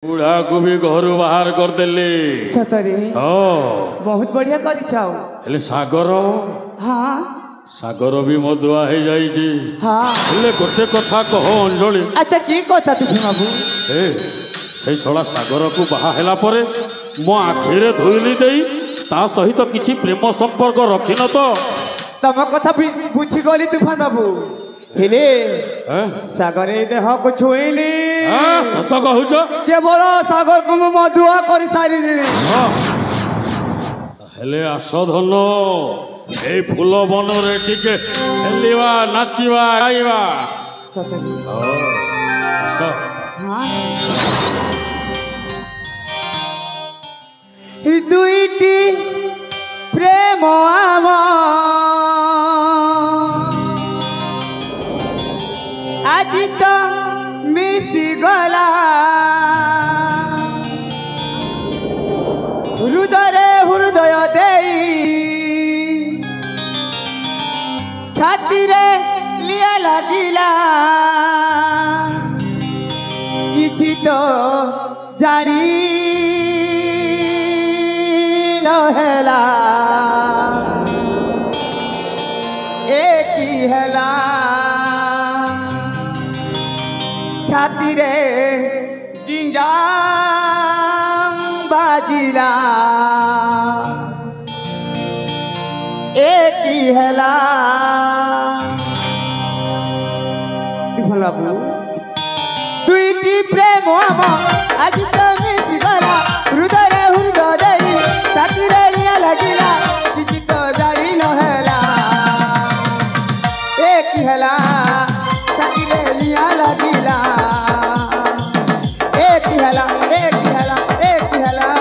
बुढ़ा को भी घर बाहर कर देले सतरे बहुत बढ़िया कर सागर हाँ सागर भी मधुआ हो जाइए हाँ गोटे कथा कह अंजलि अच्छा की कथा तुझे बाबू से शला सागर को बाहा पर मो आखिरे धोइली दे ता सहित किछि प्रेम संपर्क रखिन तो तम कथा बुझीगली तूफान बाबू हेले सागरे देह को छुईली सत कहूच केवल सागर को मधुआ कर सारी हेले आस धन ए फूल बन रे टिके खेलिवा नाचिवा गाइवा सतनी दुईटी प्रेम आम आज तो मिसी गला हृदय हृदय देई छाती रे लिया लागिला किछि तो जानी नहेला एक ही हेला छाती रे जिंजा बाजिला एक ही हेला बाबू दुईटी प्रेम आज तो मिसी गला हृदय हृदय देई छाती रे निया लागिला किछि तो जानी नहेला एक ही हेला छाती रे निया लागिला एक ही हेला एक ही हेला एक ही हेला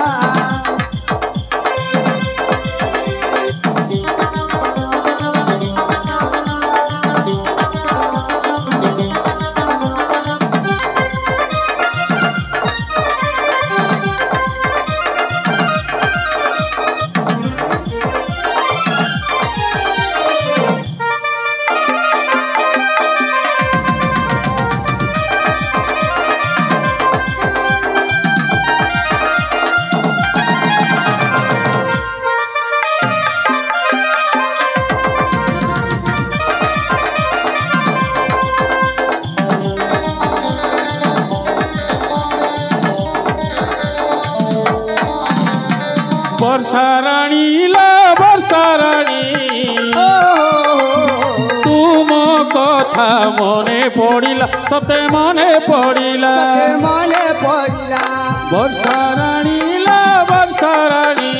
वर्षा रानी ला वर्षा रानी तुम कथा मने पड़िला सते मने पड़िला वर्षा रानी ला वर्षा रानी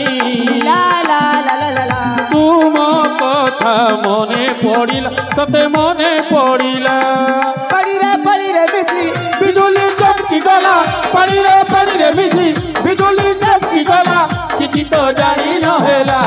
तुम कथा मने पड़िला सते मने पड़िला पड़ी रे मिसी बिजुली चमकी गला पड़ी रे मिसी बिजुली चमकी गला किछि तो जानी नहेला।